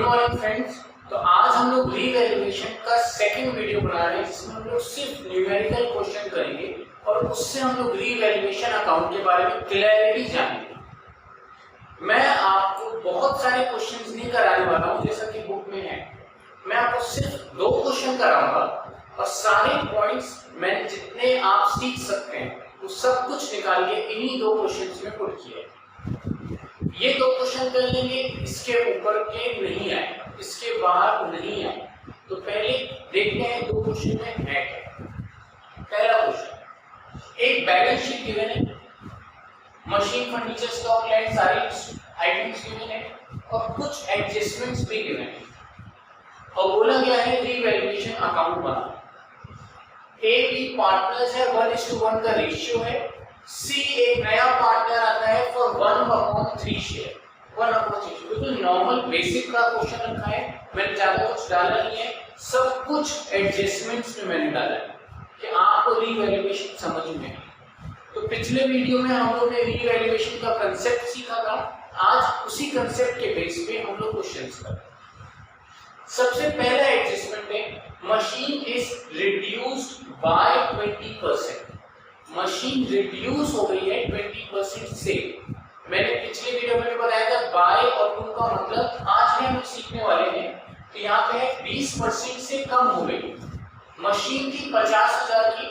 Morning friends. तो आज हम लोग रीवैल्यूएशन का सेकंड वीडियो बना रहे हैं जिसमें हम लोग सिर्फ न्यूमेरिकल क्वेश्चन करेंगे और उससे हम लोग रीवैल्यूएशन अकाउंट के बारे में क्लैरिटी जानेंगे। मैं आपको बहुत सारे क्वेश्चंस नहीं कराने वाला हूँ जैसा कि बुक में है। मैं आपको सिर्फ 2 क्वेश्चन कराऊंगा और सारे पॉइंट्स मैंने जितने आप सीख सकते हैं वो सब कुछ निकाल के इन्हीं 2 क्वेश्चंस में पुट किया है। ये 2 क्वेश्चन कर लेंगे, इसके ऊपर के नहीं आए, इसके बाहर नहीं आए। तो पहले देखते हैं 2 क्वेश्चन में है क्या। पहला क्वेश्चन, एक बैलेंस शीट गिवन है, मशीन फर्नीचर स्टॉक लैंड सारी आइटम्स गिवन है और कुछ एडजस्टमेंट्स भी गिवन है और बोला गया है रीवैल्यूएशन अकाउंट बना। ए बी पार्टनर्स है, 1:1 का रेशियो है। सी एक नया पार्टनर आता है फॉर 1/3 शेयर, 1/3। बिल्कुल नॉर्मल बेसिक का क्वेश्चन रखा है, मैंने ज्यादा कुछ डाला नहीं है, सब कुछ एडजस्टमेंट्स में मैंने डाला है कि आपको रीवैल्यूएशन समझ में आए। तो पिछले वीडियो में हम लोग ने रीवैल्यूएशन का कांसेप्ट सीखा था, आज उसी कांसेप्ट के बेस पे हम लोग क्वेश्चंस करेंगे। सबसे पहला एडजस्टमेंट है machine is reduced by 20%। Machine reduce हो गई है 20% से। मैंने पिछले वीडियो में बताया था बाय और टू का मतलब आज भी हम सीखने वाले हैं। तो यहाँ पे है 20% से कम हो गई। मशीन की 50,000 की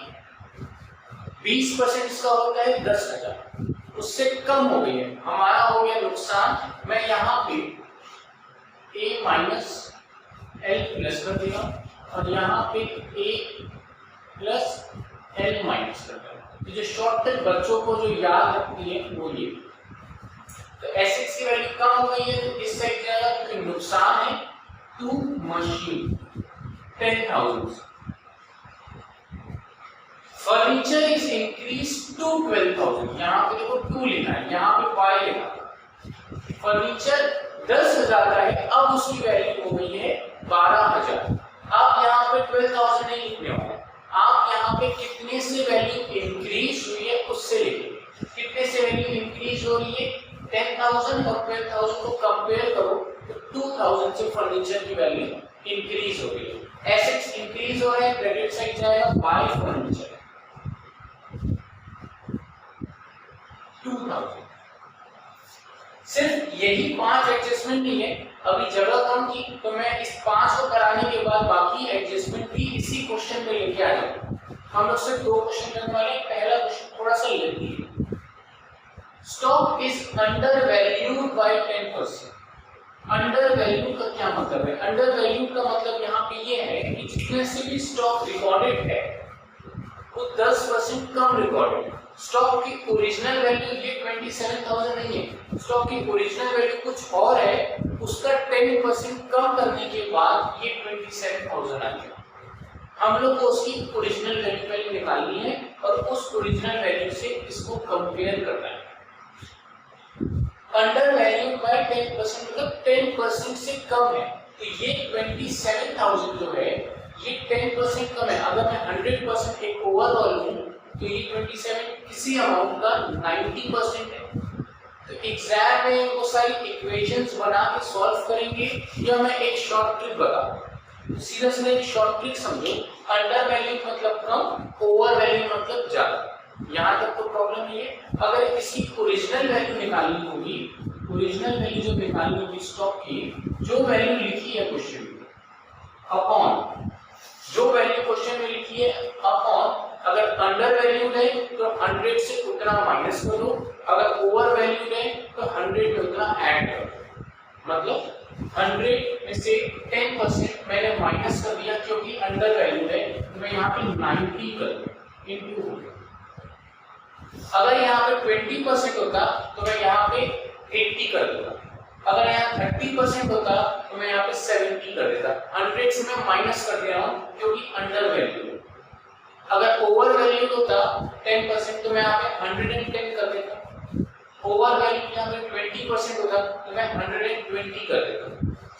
20% इसका होता है 10,000, उससे कम हो गई है, हमारा हो गया नुकसान। मैं यहाँ पे A माइनस L प्लस कर दिया और यहाँ पे A प्लस L माइनस कर दिया। तो जो शॉर्टकट बच्चों को जो याद रखती है वो ये। तो एसेट्स की वैल्यू कम हो गई है तो इस साइड जाएगा क्योंकि नुकसान है to machine 10,000। Furniture is increase to 12,000। यहाँ पे देखो 2 लिखा है, यहाँ पे 5 लिखा। फर्नीचर 10,000 का है, अब उसकी वैल्यू हो गई है 12,000। अब यहाँ पे 12,000 नहीं लिखने होगा, आप यहाँ पे कितने से वैल्यू इंक्रीज हुई है उससे लिखिए। कितने से वैल्यू इंक्रीज हो रही है, 10,000 और 12,000 को कंपेयर करो तो 2,000 से फर्नीचर की वैल्यू इंक्रीज हो रही है। एसेट्स इंक्रीज हो रहे हैं, क्रेडिट साइड जाएगा बाय फर्नीचर 2,000। सिर्फ यही 5 एडजस्टमेंट नहीं है, अभी जगह कम थी तो मैं इस 5 को कराने के बाद बाकी एडजस्टमेंट भी इसी क्वेश्चन में लेके आ जाऊंगा। हम लोग सिर्फ 2 क्वेश्चन करने वाले। पहला क्वेश्चन थोड़ा सा लेंथी है। Stock is under valued bye 10%। Under value का क्या मतलब है? अंडर वैल्यू का मतलब यहाँ पे ये है कि जितने से भी स्टॉक रिकॉर्डेड है वो 10% कम रिकॉर्डेड है। स्टॉक की ओरिजिनल वैल्यू ये 27,000 नहीं है, स्टॉक की ओरिजिनल वैल्यू कुछ और है, उसका 10% कम करने के बाद ये 27,000 आ गया। हम लोग को उसकी ओरिजिनल वैल्यू पहले निकालनी है और उस ओरिजिनल वैल्यू से इसको कंपेयर करना है। अंडर वैल्यू बाय 10% मतलब 10% से कम है, तो ये 27,000 जो है ये 10% कम है। अगर मैं 100% एक ओवरऑल लूं तो ये 27 किसी अमाउंट का 90% है। तो एग्जाम में वो सारी इक्वेशंस बना के सॉल्व करेंगे या मैं एक शॉर्ट ट्रिक बताऊं। सीधा सीधा एक शॉर्ट ट्रिक समझो। अंडर वैल्यू मतलब कम, ओवर वैल्यू मतलब ज्यादा। यहाँ तक तो प्रॉब्लम नहीं है। अगर इसकी ओरिजिनल वैल्यू निकालनी होगी, ओरिजिनल वैल्यू जो निकालनी होगी स्टॉक की, जो वैल्यू लिखी है क्वेश्चन में अपॉन जो वैल्यू क्वेश्चन में लिखी है अपॉन, अगर अंडर वैल्यू है तो 100 से उतना माइनस करो, अगर ओवर वैल्यू है तो 100 में उतना ऐड करो। मतलब 100 में से 10% मैंने माइनस कर दिया क्योंकि अंडर वैल्यू है, तो मैं यहाँ पे 90 कर दूं इनटू हो गया। अगर यहाँ पे 20% होता तो मैं यहाँ पे 80 कर देता, अगर यहाँ 30% होता तो मैं यहाँ पे 70 कर देता। 100 से मैं माइनस कर दे रहा हूँ क्योंकि अंडर वैल्यू है। अगर ओवर वैल्यू होता 10% तो मैं यहाँ पे 110 कर देता। ओवर वैल्यू यहाँ पे 20% होता तो मैं 120 कर देता।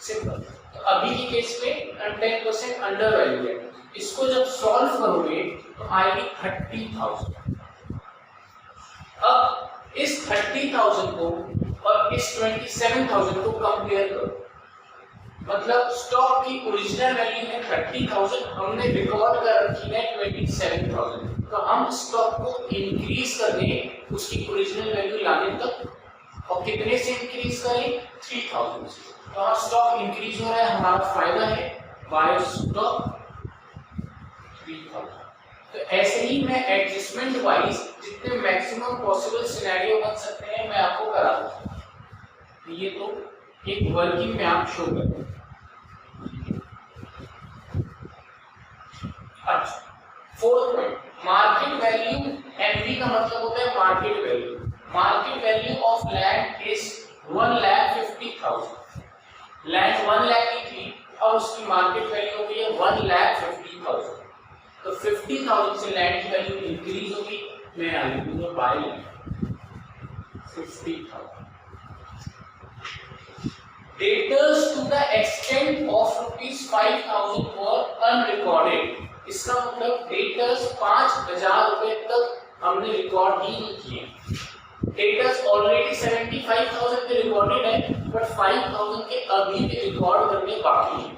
सिंपल। तो अभी के केस में 10% अंडर वैल्यू है, इसको जब सॉल्व करोगे तो आएगी 30,000। अब इस 30,000 को और इस 27,000 को कंपेयर करो। मतलब स्टॉक की ओरिजिनल वैल्यू है 30,000, हमने रिकॉर्ड कर रखी है 27,000, तो हम स्टॉक को इंक्रीज कर दें उसकी ओरिजिनल वैल्यू लाने तक, और कितने से इंक्रीज करें? 3,000 से। तो हाँ, स्टॉक इंक्रीज हो रहा है, हमारा फायदा है, बाय स्टॉक 3,000। तो ऐसे ही मैं एडजस्टमेंट वाइज जितने मैक्सिमम पॉसिबल सिनेरियो बन सकते हैं मैं आपको करा दूंगा। ये तो एक वर्किंग में आप शो कर। अच्छा, fourth point, market value. MV का मतलब होता है market value. Market value of land is 1,50,000। Land 1 lakh की थी और उसकी मार्केट वैल्यू हो गई है 1,50,000। तो 50,000 से लैंड की वैल्यू इंक्रीज होगी, मैं आ लिखूंगा bye 50,000। Debtors to the extent of ₹5,000 were unrecorded। इसका मतलब डेटर्स 5,000 रुपए तक हमने रिकॉर्ड ही नहीं किए। डेटर्स ऑलरेडी 75,000 पे रिकॉर्डेड है, बट 5,000 के अभी भी रिकॉर्ड करने बाकी है।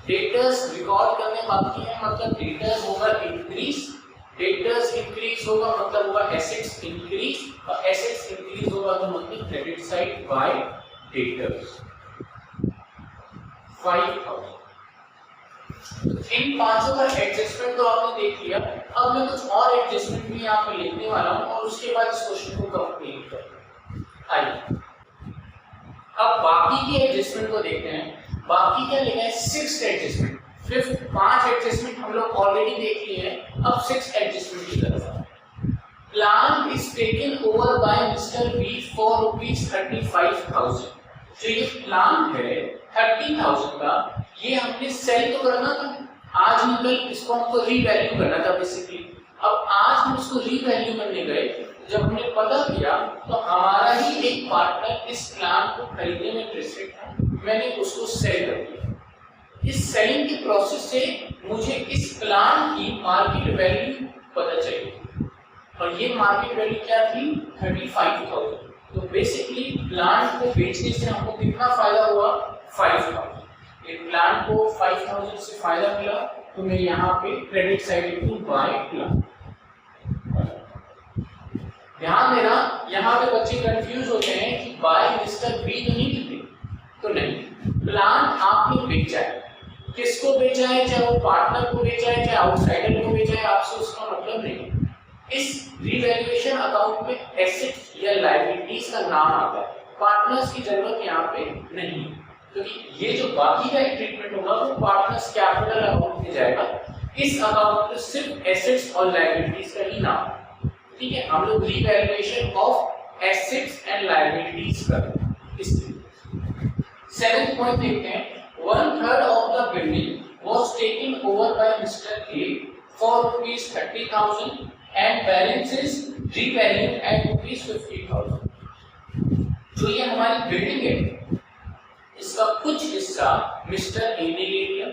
डेटर्स रिकॉर्ड करने बाकी है मतलब डेटर्स होगा इंक्रीज, डेटर्स इंक्रीज होगा मतलब होगा एसेट्स इंक्रीज, और एसेट्स इंक्रीज होगा तो मतलब क्रेडिट साइड बाय डेटर्स 5,000। इन पांचों का एडजस्टमेंट तो आपने देख लिया। अब मैं कुछ और एडजस्टमेंट भी यहाँ पे लिखने वाला हूँ और उसके बाद इस क्वेश्चन को कंप्लीट करेंगे। आइए अब बाकी के एडजस्टमेंट को देखते हैं। बाकी क्या लिखा है? 6 एडजस्टमेंट। फिफ्थ 5 एडजस्टमेंट हम लोग ऑलरेडी देख लिए हैं, अब 6 एडजस्टमेंट की तरफ आते हैं। Plan is taken over by mister B for ₹35,000। जो ये प्लान है 30,000 का, ये हमने सेल तो करना था, आज हम कल इसको हमको रीवैल्यू करना था बेसिकली। अब आज हम इसको रीवैल्यू करने गए, जब हमने पता किया तो हमारा ही एक पार्टनर इस प्लान को खरीदने में इंटरेस्टेड था, मैंने उसको सेल कर दिया। इस सेलिंग के प्रोसेस से मुझे इस प्लान की मार्केट वैल्यू पता चली, और ये मार्केट वैल्यू क्या थी? 35,000। तो बेसिकली प्लांट को बेचने से हमको कितना फायदा हुआ? 5,000। एक प्लांट को 5,000 से फायदा मिला, तो मैं यहाँ पे क्रेडिट साइड लिखूं बाय प्लान। ध्यान देना, यहाँ पे बच्चे कंफ्यूज होते हैं कि बाय मिस्टर बी तो नहीं लिखते, तो नहीं, प्लांट आपने बेचा है। किसको बेचा है? चाहे वो पार्टनर को बेचा है, चाहे आउटसाइडर को बेचा है, आपसे उसका मतलब नहीं। इस रिवैल्यूएशन अकाउंट में एसेट्स या लायबिलिटीज का नाम आता है, पार्टनर्स की जरूरत यहाँ पे नहीं, क्योंकि ये जो बाकी का ट्रीटमेंट होगा वो पार्टनर्स कैपिटल अकाउंट में जाएगा। इस अकाउंट में सिर्फ एसेट्स और लायबिलिटीज का ही नाम है। ठीक है, हम लोग revaluation of assets and liabilities कर रहे हैं। इसलिए 7th पॉइंट देखते हैं। 1/3 of the building was taken over by mister A for ₹30,000 and balance is revalued at ₹50,000। जो ये हमारी बिल्डिंग है, इसका कुछ हिस्सा मिस्टर ए ने ले लिया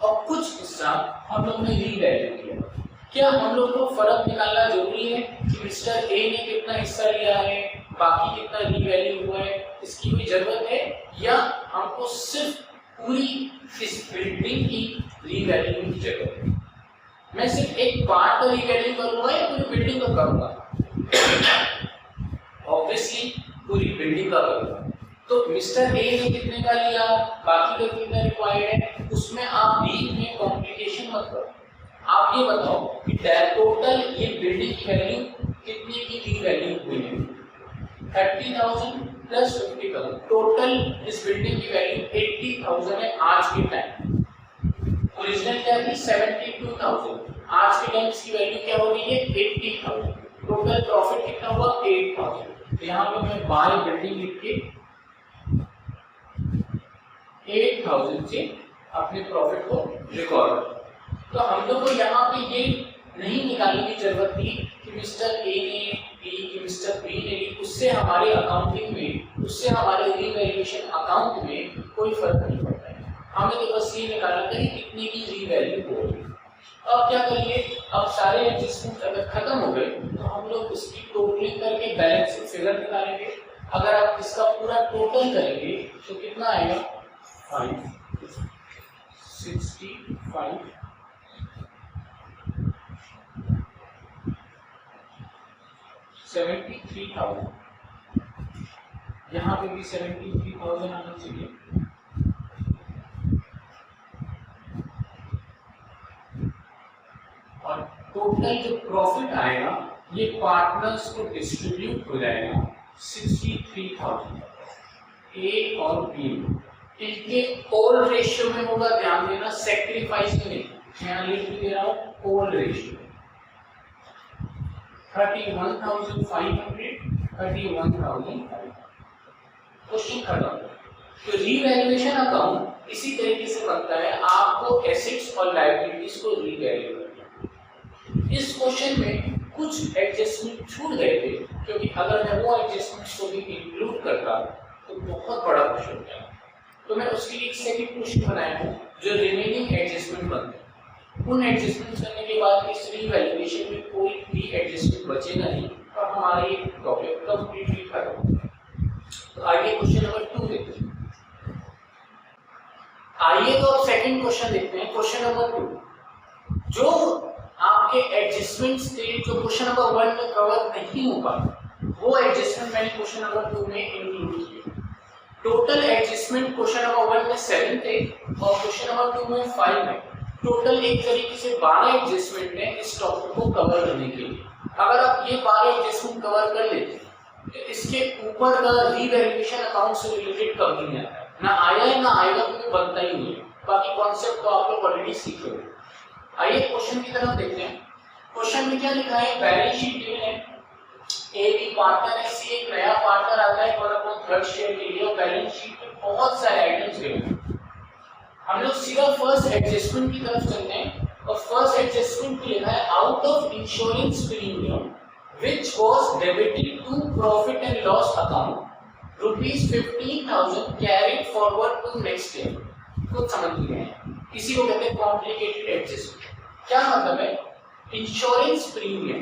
और कुछ हिस्सा हम लोग ने रीवैल्यू किया। क्या हम लोग को फर्क निकालना जरूरी है कि मिस्टर ए ने कितना हिस्सा लिया है, बाकी कितना रीवैल्यू हुआ है? इसकी कोई जरूरत है, या हमको सिर्फ पूरी इस बिल्डिंग की रीवैल्यू की जरूरत है? मैं सिर्फ एक पार्ट का रीवैल्यू करूंगा या पूरी बिल्डिंग का करूंगा? ऑब्वियसली पूरी बिल्डिंग का करूंगा। तो मिस्टर ए ने कितने का लिया, बाकी का कितना रिक्वायर्ड है, उसमें आप बीच में कॉम्प्लिकेशन मत करो। आप ये बताओ कि टोटल ये बिल्डिंग की वैल्यू कितने की रीवैल्यू हुई है? 30,000 प्लस 50,000, टोटल इस बिल्डिंग की वैल्यू 80,000 है आज के टाइम। ओरिजिनल क्या थी? 72,000। आज के टाइम इसकी वैल्यू क्या हो गई है? 80,000। टोटल प्रॉफिट कितना हुआ? 8,000। तो यहाँ पे मैं बाय बिल्डिंग लिख के 8,000 से अपने प्रॉफिट को रिकॉर्ड कर। तो हम लोग को यहाँ पे ये नहीं निकालने की जरूरत थी कि मिस्टर ए ने ली कि मिस्टर बी ने ली, उससे हमारे अकाउंटिंग में, उससे हमारे रीवैल्यूएशन अकाउंट में कोई फर्क नहीं पड़ता है। हमें तो बस ये निकालना था कि कितने की रीवैल्यू होगी। अब क्या करिए, अब सारे एडजस्टमेंट अगर खत्म हो गए तो हम लोग इसकी टोटलिंग करके बैलेंस शीट फिगर निकालेंगे। अगर आप इसका पूरा टोटल करेंगे तो कितना आएगा? 65 73,000, यहाँ पे भी 73,000 आना चाहिए। और टोटल जो प्रॉफिट आएगा ये पार्टनर्स को डिस्ट्रीब्यूट हो जाएगा 63,000 ए और बी। इनके ओल रेशियो में होगा, ध्यान देना, सेक्रीफाइस में नहीं। यहाँ लिख भी दे रहा हूँ ओल रेशियो 31,500 31,500। क्वेश्चन खत्म। तो रीवैल्यूएशन अकाउंट इसी तरीके से बनता है, आपको एसेट्स और लायबिलिटीज को रीवैल्यू करना। इस क्वेश्चन में कुछ एडजस्टमेंट छूट गए थे, क्योंकि अगर मैं वो एडजस्टमेंट्स को भी इंक्लूड करता तो बहुत बड़ा क्वेश्चन था। तो मैं उसके लिए एक सेकंड क्वेश्चन बनाया हूँ जो रिमेनिंग एडजस्टमेंट बनते हैं। उन एडजस्टमेंट करने के बाद इस रीवैल्यूएशन में कोई भी एडजस्टमेंट बचेगा नहीं और हमारा ये टॉपिक कंप्लीटली खत्म हो जाएगा। तो आइए क्वेश्चन नंबर 2 देखते हैं। आइए तो अब सेकंड क्वेश्चन देखते हैं। क्वेश्चन नंबर 2 जो आपके एडजस्टमेंट्स थे जो क्वेश्चन नंबर 1 में कवर नहीं हो पाए, वो एडजस्टमेंट मैंने क्वेश्चन नंबर 2 में इंक्लूड किए। टोटल एडजस्टमेंट क्वेश्चन नंबर 1 में 7 थे और क्वेश्चन नंबर 2 में 5 है। टोटल एक तरीके से 12 एडजस्टमेंट है इस टॉपिक को कवर करने के लिए। अगर आप ये 12 एडजस्टमेंट कवर कर लेते हैं तो इसके ऊपर का रीवैल्यूएशन अकाउंट से रिलेटेड कभी नहीं आता है, ना आया है ना आएगा, क्योंकि बनता ही नहीं है। बाकी कॉन्सेप्ट तो आप लोग ऑलरेडी सीखे हुए। आइए क्वेश्चन की तरफ देखते हैं। क्वेश्चन में क्या लिखा है? बैलेंस शीट गिवन है, ए बी पार्टनर है, सी एक नया पार्टनर आता है और अपना थर्ड शेयर के लिए, और बैलेंस शीट में बहुत सारे आइटम्स गिवन हैं। हम लोग सीधा फर्स्ट एडजस्टमेंट की तरफ चलते हैं और फर्स्ट एडजस्टमेंट में लिखा है out of insurance premium which was debited to profit and loss account ₹15,000 carried forward to next year. कुछ समझ गए हैं? इसी को कहते हैं कॉम्प्लिकेटेड एडजस्टमेंट। क्या मतलब है? इंश्योरेंस प्रीमियम,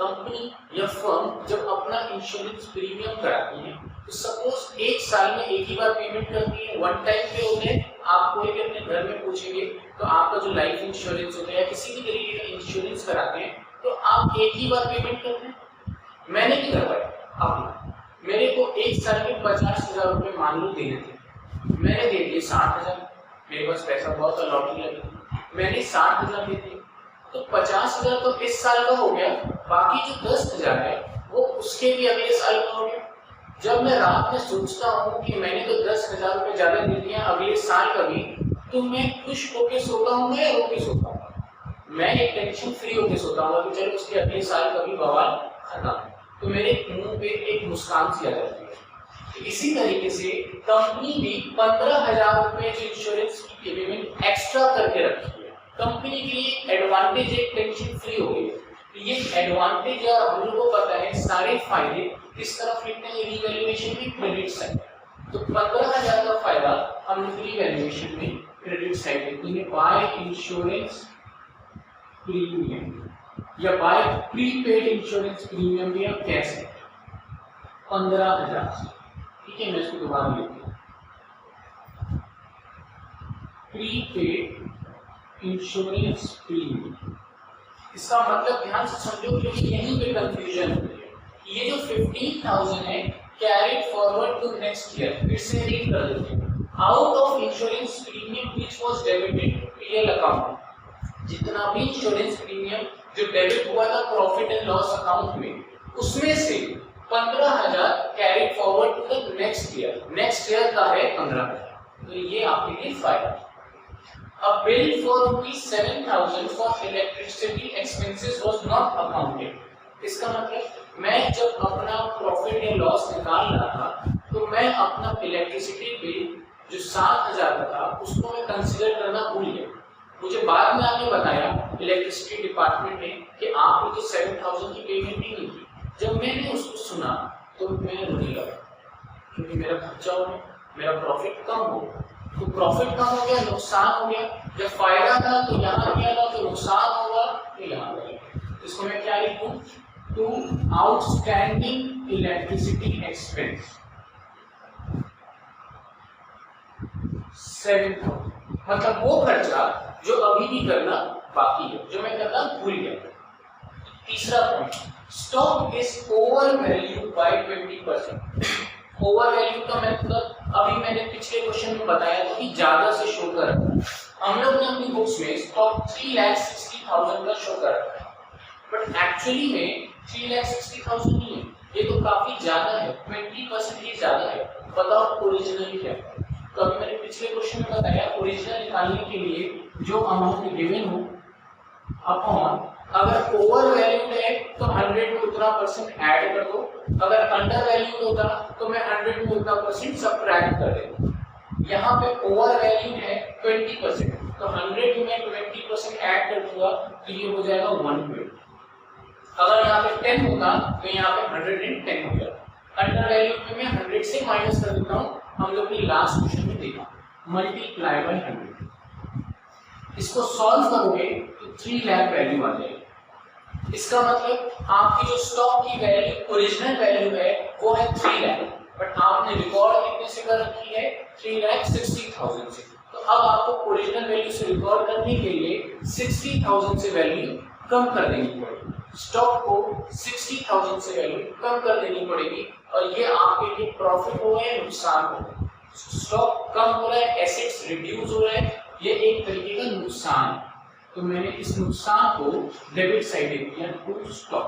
कंपनी या फर्म जब अपना इंश्योरेंस प्रीमियम कराती है तो सपोज एक साल में एक ही बार पेमेंट करती है, वन टाइम पे होते हैं। आप कोई भी अपने घर में पूछेंगे तो आपका जो लाइफ इंश्योरेंस होता है या किसी भी तरीके का इंश्योरेंस कराते हैं तो आप एक ही बार पेमेंट करते हैं। मैंने भी करवाया अपना, मेरे को एक साल में 50,000 रुपए मान लो देने थे, मैंने दे दिए 60,000। मेरे पास पैसा बहुत और लॉटरी लगी, मैंने 60,000 दे दिए, तो 50,000 तो इस साल का हो गया, बाकी जो 10,000 है वो उसके भी अगले साल का हो गया। जब मैं रात में सोचता हूँ कि मैंने तो 10,000 रुपए ज्यादा दे दिया अगले साल का भी, तो मैं खुश होके सोता हूँ या रो के सोता हूँ? मैं एक टेंशन फ्री होके सोता हूँ कि चलो उसके अगले साल का भी बवाल खत्म, तो मेरे मुंह पे एक मुस्कान सी आ जाती है। इसी तरीके से कंपनी भी 15,000 रुपए जो इंश्योरेंस की पेमेंट एक्स्ट्रा करके रखी है, कंपनी के लिए एडवांटेज, एक टेंशन फ्री हो गई। ये एडवांटेज है और हम लोग को पता है सारे फायदे किस तरफ लिखते हैं रीवैल्यूएशन में, क्रेडिट साइड। तो 15,000 का फायदा हम लोग रीवैल्यूएशन में क्रेडिट साइड लिखेंगे बाय इंश्योरेंस प्रीमियम या बाय प्रीपेड इंश्योरेंस प्रीमियम भी आप कह सकते हैं 15,000। ठीक है, मैं इसको दोबारा लिखता हूँ, प्रीपेड इंश्योरेंस प्रीमियम। इसका मतलब ध्यान से समझो क्योंकि यहीं पे कंफ्यूजन होती है। ये जो 15,000 है carried forward to next year, फिर से रीड कर देते हैं। Out of insurance premium which was debited to PL account, जितना भी इंश्योरेंस प्रीमियम जो डेबिट हुआ था प्रॉफिट एंड लॉस अकाउंट में, उसमें से 15,000 carried forward to the next year. Next year का है 15,000, तो ये आपके लिए फायदा। A bill for ₹7,000 for electricity expenses was not accounted. इसका मतलब मैं जब अपना प्रॉफिट या लॉस निकाल रहा था तो मैं अपना इलेक्ट्रिसिटी बिल जो 7,000 का था उसको मैं कंसीडर करना भूल गया। मुझे बाद में आपने बताया इलेक्ट्रिसिटी डिपार्टमेंट ने कि आपने तो 7,000 की पेमेंट ही नहीं की। जब मैंने उसको सुना तो मैं रोने लगा, क्योंकि मेरा खर्चा हो गया, मेरा प्रॉफिट कम हो गया। तो प्रॉफिट कम हो गया, नुकसान हो गया। जब फायदा था तो यहाँ गया था, तो नुकसान होगा तो यहाँ गया। इसको मैं क्या लिखूं? To outstanding electricity expense. 7,000, मतलब वो खर्चा जो अभी भी करना बाकी है, जो मैं करना भूल गया। तीसरा point, stock is over value by 20%। Over value का मतलब अभी मैंने पिछले क्वेश्चन में बताया था कि ज्यादा से शो कर रखा है। हम लोग ने अपनी बुक्स में स्टॉक 3,60,000 का शो कर रखा है, बट एक्चुअली में 3,60,000 नहीं है, ये तो काफी ज्यादा है, 20% ही ज्यादा है। बताओ ओरिजिनल क्या है? तो अभी मैंने पिछले क्वेश्चन में बताया ओरिजिनल निकालने के लिए जो अमाउंट गिवन हो अपॉन, अगर ओवर वैल्यूड है तो 100 में उतना परसेंट ऐड कर दो, अगर अंडर वैल्यूड होता तो मैं 100 में उतना परसेंट सबट्रैक्ट कर देता। यहाँ पे ओवर वैल्यूड है 20%, तो 100 में 20% ऐड कर दूंगा तो ये हो जाएगा 120। अगर यहाँ पे 10 होता तो यहाँ पे 110 हो जाएगा। अंडर वैल्यू पे मैं 100 से माइनस कर देता हूँ, हम लोग ने लास्ट क्वेश्चन में देखा, मल्टीप्लाई बाय 100। इसको सॉल्व करोगे तो 3 लाख वैल्यू आ जाएगी। इसका मतलब आपकी जो स्टॉक की वैल्यू ओरिजिनल वैल्यू है वो है 3 लाख, बट आपने रिकॉर्ड कितने से कर रखी है? 3,60,000 से। तो अब आपको ओरिजिनल वैल्यू से रिकॉर्ड करने के लिए 60,000 से वैल्यू कम कर देनी पड़ेगी। स्टॉक को 60,000 से वैल्यू कम कर देनी पड़ेगी, और ये आपके लिए प्रॉफिट हो या नुकसान हो? स्टॉक कम हो रहा है, एसेट्स रिड्यूस हो रहा है, ये एक तरीके का नुकसान है। तो मैंने इस नुकसान को डेबिट साइड दे दिया टू स्टॉक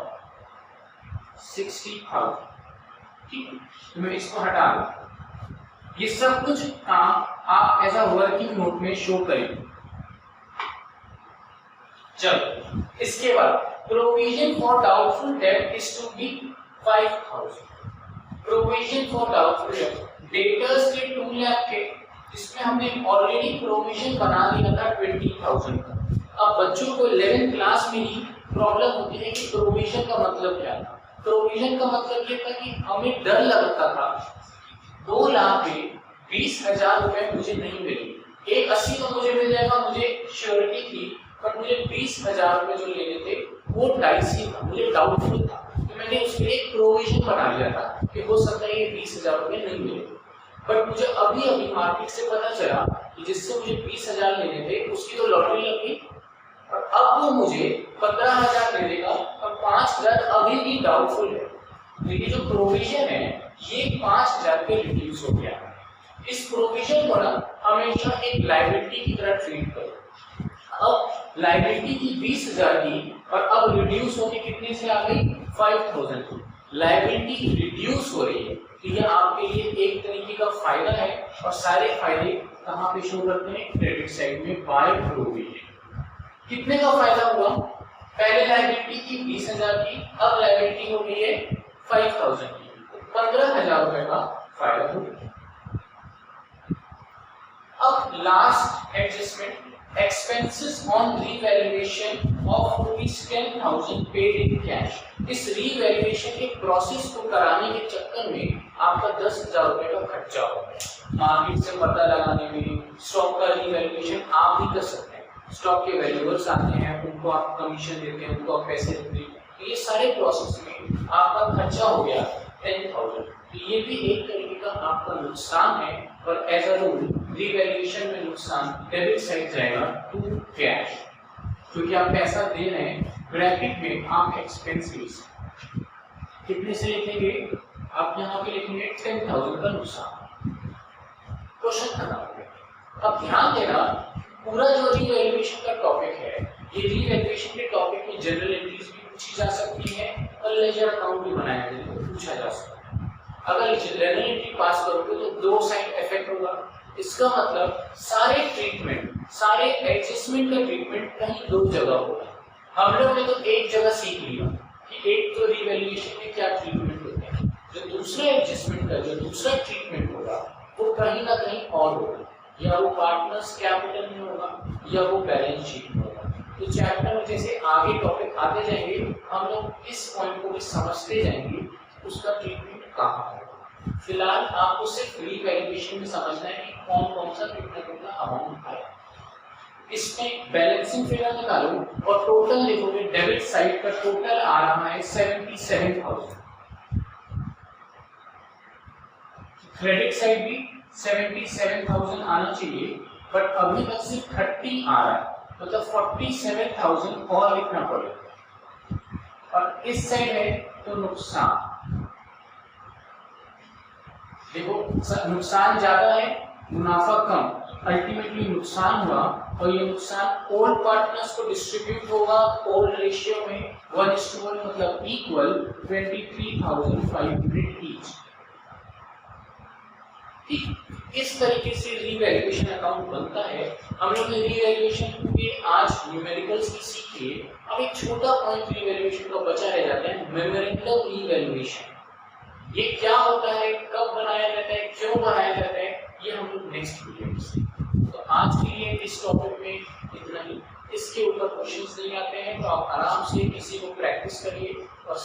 60,000, ठीक है। तो मैं इसको हटा दूं। ये सब कुछ काम आप एज अ वर्किंग नोट में शो करेंगे। चलो, इसके बाद provision for doubtful debt is to be 5,000। Provision for doubtful debt, debtors के 2 लाख के, इसमें हमने ऑलरेडी प्रोविजन बना लिया था 20,000 का। अब बच्चों को 11th क्लास में ही प्रॉब्लम होती है कि प्रोविजन का मतलब क्या था। प्रोविजन का मतलब ये था कि हमें डर लगता था 2 लाख में 20,000 रुपए मुझे नहीं मिलेंगे। 1,80 तो मुझे मिल जाएगा, मुझे श्योरिटी थी, पर मुझे 20,000 रुपए जो लेने थे वो डाइसी था, मुझे डाउटफुल था। तो मैंने उसके लिए एक प्रोविजन बना लिया था कि हो सकता है ये 20,000 रुपए नहीं मिले। बट मुझे अभी अभी मार्केट से पता चला कि जिससे मुझे 20,000 लेने थे उसकी तो लॉटरी लग गई, और अब वो मुझे 15,000 दे देगा, और 5,000 अभी भी डाउटफुल है। तो ये जो प्रोविजन है ये 5,000 पे रिड्यूस हो गया। इस प्रोविजन को ना हमेशा एक लायबिलिटी की तरह ट्रीट करो। अब लायबिलिटी की 20,000 की, और अब रिड्यूस होके कितने से आ गई? 5,000 की। लायबिलिटी रिड्यूस हो रही है, तो ये आपके लिए एक तरीके का फायदा है, और सारे फायदे कहाँ पे शो करते हैं? क्रेडिट साइड में बाय प्रोविजन। कितने का फायदा हुआ? पहले लायबिलिटी थी 20,000 की, अब लायबिलिटी हो गई है 5,000 की, तो 15,000 रुपए का फायदा हो गया। अब last adjustment, expenses on revaluation of ₹10,000 paid in cash. इस रीवैल्यूएशन के प्रोसेस को कराने के चक्कर में आपका 10,000 रुपए का खर्चा हो गया। मार्केट से पता लगाने में, स्टॉक का रीवैल्यूएशन आप भी कर सकते हैं। स्टॉक के वैल्यूअर्स आते हैं, उनको आप कमीशन देते हैं, उनको आप पैसे देते हैं, तो ये सारे प्रोसेस में आपका खर्चा हो गया 10,000। तो ये भी एक तरीके का आपका नुकसान है, और एज अ रूल रीवैल्यूएशन में नुकसान डेबिट साइड जाएगा टू कैश, क्योंकि आप पैसा दे रहे हैं। ब्रैकेट में आप एक्सपेंसेस कितने से लिखेंगे? आप यहाँ पे लिखेंगे 10,000 का नुकसान। क्वेश्चन खत्म हो गया। अब ध्यान देना, पूरा जो रीवैल्यूएशन का टॉपिक है, ये रीवैल्यूएशन के टॉपिक में जनरल एंट्रीज भी पूछी जा सकती है, और लेजर अकाउंट भी बनाया जाए तो पूछा जा सकता है। अगर जनरल एंट्री पास करोगे तो 2 साइड इफेक्ट होगा। इसका मतलब सारे ट्रीटमेंट, सारे एडजस्टमेंट का ट्रीटमेंट कहीं 2 जगह होगा। हम लोग ने तो एक जगह सीख लिया कि एक तो रीवैल्यूएशन में क्या ट्रीटमेंट होते हैं, जो दूसरा एडजस्टमेंट का जो दूसरा ट्रीटमेंट होगा वो कहीं ना कहीं और होगा, या वो पार्टनर्स कैपिटल में होगा, या वो बैलेंस शीट में होगा। तो चैप्टर में जैसे आगे टॉपिक आते जाएंगे, हम लोग इस पॉइंट को भी समझते जाएंगे उसका ट्रीटमेंट कहाँ है। फिलहाल आपको सिर्फ रीवैल्यूएशन में समझना है कि कौन कौन सा कितना कितना अमाउंट आया। इसमें बैलेंसिंग फिगर निकालो और टोटल लिखोगे। डेबिट साइड का टोटल आ रहा है 77,000, क्रेडिट साइड भी 77,000 आना चाहिए, बट अभी तक सिर्फ 30 आ रहा है, मतलब 47,000 और लिखना पड़ेगा। और इस साइड है तो नुकसान, देखो नुकसान ज्यादा है, मुनाफा कम, अल्टीमेटली नुकसान हुआ, और ये नुकसान ऑल पार्टनर्स को डिस्ट्रीब्यूट होगा ऑल रेशियो में 1:1, मतलब इक्वल 23,500 ईच। इस तरीके से रीवैल्यूएशन अकाउंट बनता है। हम लोग ने रीवैल्यूएशन के आज न्यूमेरिकल्स की सीखे। अब एक छोटा पॉइंट रीवैल्यूएशन का बचा रह जाता है, मेमोरेंडम रीवैल्यूएशन। ये क्या होता है, कब बनाया जाता है, क्यों बनाया जाता है, ये हम लोग नेक्स्ट वीडियो में सीखेंगे। तो आज के लिए इस टॉपिक में इतना ही। इसके ऊपर क्वेश्चंस नहीं आते हैं तो आप आराम से किसी को प्रैक्टिस करिए और